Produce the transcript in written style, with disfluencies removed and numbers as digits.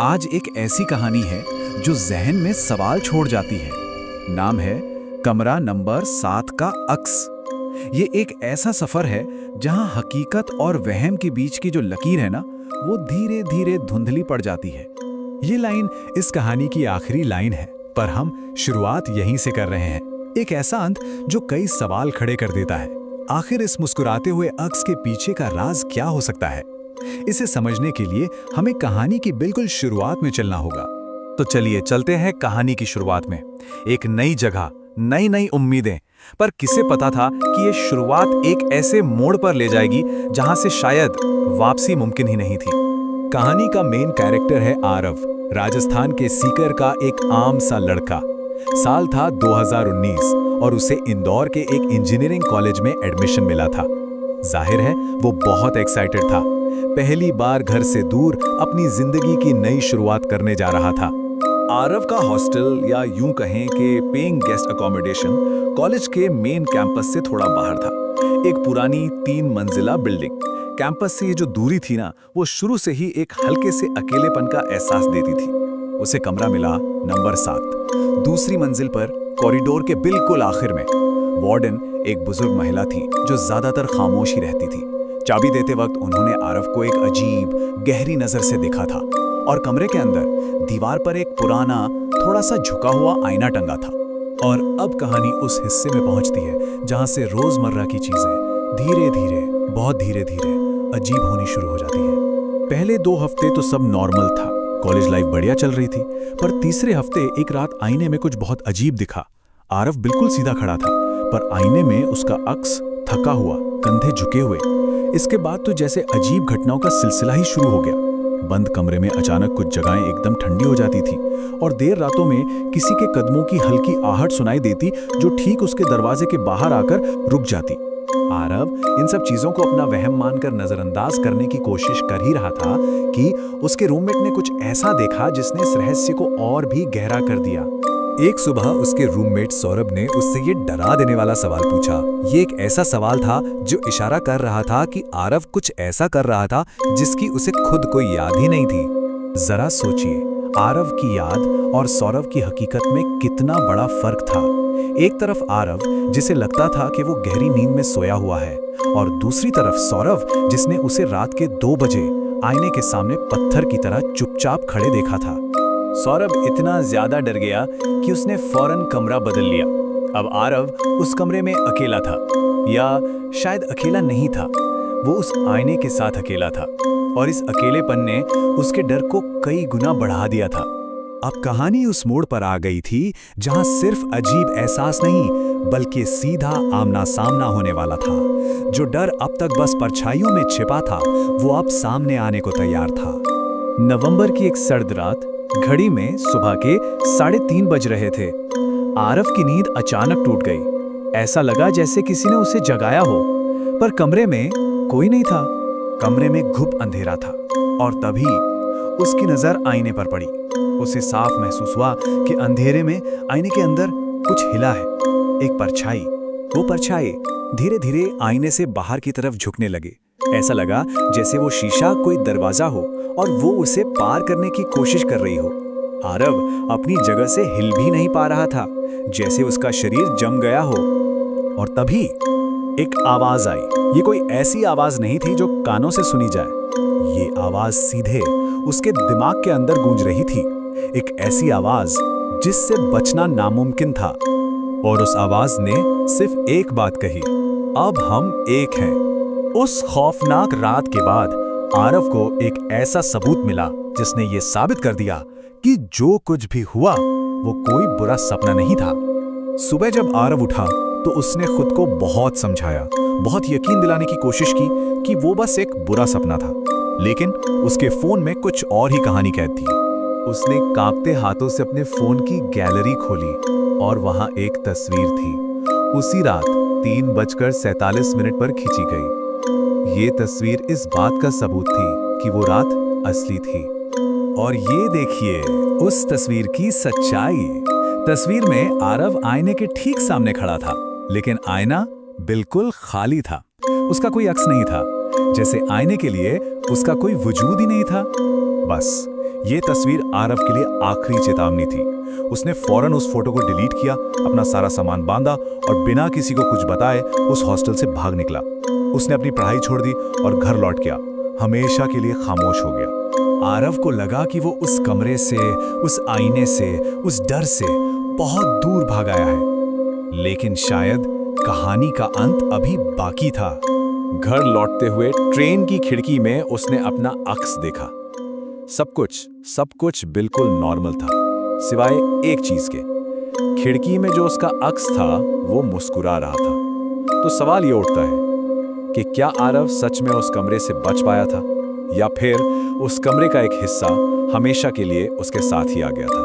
आज एक ऐसी कहानी है जो जहन में सवाल छोड़ जाती है। नाम है कमरा नंबर 7 का अक्स। ये एक ऐसा सफर है जहां हकीकत और वहम के बीच की जो लकीर है ना, वो धीरे धीरे धुंधली पड़ जाती है। ये लाइन इस कहानी की आखिरी लाइन है, पर हम शुरुआत यहीं से कर रहे हैं। एक ऐसा अंत जो कई सवाल खड़े कर देता है। आखिर इस मुस्कुराते हुए अक्स के पीछे का राज क्या हो सकता है? इसे समझने के लिए हमें कहानी की बिल्कुल शुरुआत में चलना होगा। तो चलिए चलते हैं कहानी की शुरुआत में। एक नई जगह, नई नई उम्मीदें। पर किसे पता था कि ये शुरुआत एक ऐसे मोड़ पर ले जाएगी जहां से शायद वापसी मुमकिन ही नहीं थी। कहानी का मेन कैरेक्टर है आरव, राजस्थान के सीकर का एक आम सा लड़का। साल था 2019 और उसे इंदौर के एक इंजीनियरिंग कॉलेज में एडमिशन मिला था। जाहिर है वो बहुत एक्साइटेड था। पहली बार घर से दूर अपनी जिंदगी की नई शुरुआत करने जा रहा था। आरव का हॉस्टल, या यूं कहें कि पेइंग गेस्ट अकोमोडेशन, कॉलेज के मेन कैंपस से थोड़ा बाहर था। एक पुरानी 3 मंजिला बिल्डिंग। कैंपस से ये जो दूरी थी ना, वो शुरू से ही एक हल्के से अकेलेपन का एहसास देती थी। उसे कमरा मिला नंबर 7, दूसरी मंजिल पर, कॉरिडोर के बिल्कुल आखिर में। वार्डन एक बुजुर्ग महिला थी जो ज्यादातर खामोश ही रहती थी। चाबी देते वक्त उन्होंने आरव को एक अजीब गहरी नजर से देखा था, और कमरे के अंदर दीवार पर एक पुराना, थोड़ा सा झुका हुआ आईना टंगा था। और अब कहानी उस हिस्से में पहुंचती है जहां से रोजमर्रा की चीजें धीरे धीरे, बहुत धीरे धीरे अजीब होनी शुरू हो जाती है। पहले 2 हफ्ते तो सब नॉर्मल था, कॉलेज लाइफ बढ़िया चल रही थी। पर तीसरे हफ्ते एक रात आईने में कुछ बहुत अजीब दिखा। आरव बिल्कुल सीधा खड़ा था, पर आईने में उसका अक्स थका हुआ, कंधे झुके हुए। इसके बाद तो जैसे अजीब घटनाओं का सिलसिला ही शुरू हो गया। बंद कमरे में अचानक कुछ जगहें एकदम ठंडी हो जाती थी, और देर रातों में किसी के कदमों की हल्की आहट सुनाई देती जो ठीक उसके दरवाजे के बाहर आकर रुक जाती। आरव इन सब चीजों को अपना वहम मानकर नजरअंदाज करने की कोशिश कर ही रहा था कि उसके रूममेट ने कुछ ऐसा देखा जिसने इस रहस्य को और भी गहरा कर दिया। एक सुबह उसके रूममेट सौरभ ने उससे ये डरा देने वाला सवाल पूछा। ये एक ऐसा सवाल था जो इशारा कर रहा था कि आरव कुछ ऐसा कर रहा था जिसकी उसे खुद को याद ही नहीं थी। जरा सोचिए, आरव की याद और सौरभ की हकीकत में कितना बड़ा फर्क था। एक तरफ आरव जिसे लगता था कि वो गहरी नींद में सोया हुआ है, और दूसरी तरफ सौरभ जिसने उसे रात के 2 बजे आईने के सामने पत्थर की तरह चुपचाप खड़े देखा था। सौरभ इतना ज्यादा डर गया कि उसने फौरन कमरा बदल लिया। अब आरव उस कमरे में अकेला था, या शायद अकेला नहीं था, वो उस आईने के साथ अकेला था, और इस अकेलेपन ने उसके डर को कई गुना बढ़ा दिया था। अब कहानी उस मोड़ पर आ गई थी जहां सिर्फ अजीब एहसास नहीं, बल्कि सीधा आमना सामना होने वाला था। जो डर अब तक बस परछाइयों में छिपा था, वो अब सामने आने को तैयार था। नवंबर की एक सर्द रात, घड़ी में सुबह के 3:30 बज रहे थे। आरव की नींद अचानक टूट गई। ऐसा लगा जैसे किसी ने उसे जगाया हो, पर कमरे में कोई नहीं था। कमरे में घुप अंधेरा था, और तभी उसकी नजर आईने पर पड़ी। उसे साफ महसूस हुआ कि अंधेरे में आईने के अंदर कुछ हिला है, एक परछाई। वो परछाई धीरे धीरे आईने से बाहर की तरफ झुकने लगे। ऐसा लगा जैसे वो शीशा कोई दरवाजा हो और वो उसे पार करने की कोशिश कर रही हो। आरव अपनी जगह से हिल भी नहीं पा रहा था, जैसे उसका शरीर जम गया हो। और तभी एक आवाज आई। ये कोई ऐसी आवाज नहीं थी जो कानों से सुनी जाए। ये आवाज सीधे उसके दिमाग के अंदर गूंज रही थी। एक ऐसी आवाज जिससे बचना नामुमकिन था। और उस आवाज ने सिर्फ एक बात कही, अब हम एक हैं। उस खौफनाक रात के बाद आरव को एक ऐसा सबूत मिला जिसने ये साबित कर दिया कि जो कुछ भी हुआ वो कोई बुरा सपना नहीं था। सुबह जब आरव उठा तो उसने खुद को बहुत समझाया, बहुत यकीन दिलाने की कोशिश की कि वो बस एक बुरा सपना था। लेकिन उसके फोन में कुछ और ही कहानी कैद थी। उसने कांपते हाथों से अपने फोन की गैलरी खोली, और वहां एक तस्वीर थी, उसी रात 3:47 पर खींची गई। ये तस्वीर इस बात का सबूत थी कि वो रात असली थी। और ये देखिए उस तस्वीर की सच्चाई। तस्वीर में आरव आईने के ठीक सामने खड़ा था, लेकिन आईना बिल्कुल खाली था। उसका कोई अक्स नहीं था, जैसे आईने के लिए उसका कोई वजूद ही नहीं था। बस ये तस्वीर आरव के लिए आखिरी चेतावनी थी। उसने फौरन उस फोटो को डिलीट किया, अपना सारा सामान बांधा और बिना किसी को कुछ बताए उस हॉस्टल से भाग निकला। उसने अपनी पढ़ाई छोड़ दी और घर लौट गया, हमेशा के लिए खामोश हो गया। आरव को लगा कि वो उस कमरे से, उस आईने से, उस डर से बहुत दूर भाग आया है। लेकिन शायद कहानी का अंत अभी बाकी था। घर लौटते हुए ट्रेन की खिड़की में उसने अपना अक्स देखा। सब कुछ बिल्कुल नॉर्मल था, सिवाय एक चीज के। खिड़की में जो उसका अक्स था वो मुस्कुरा रहा था। तो सवाल ये उठता है कि क्या आरव सच में उस कमरे से बच पाया था, या फिर उस कमरे का एक हिस्सा हमेशा के लिए उसके साथ ही आ गया था।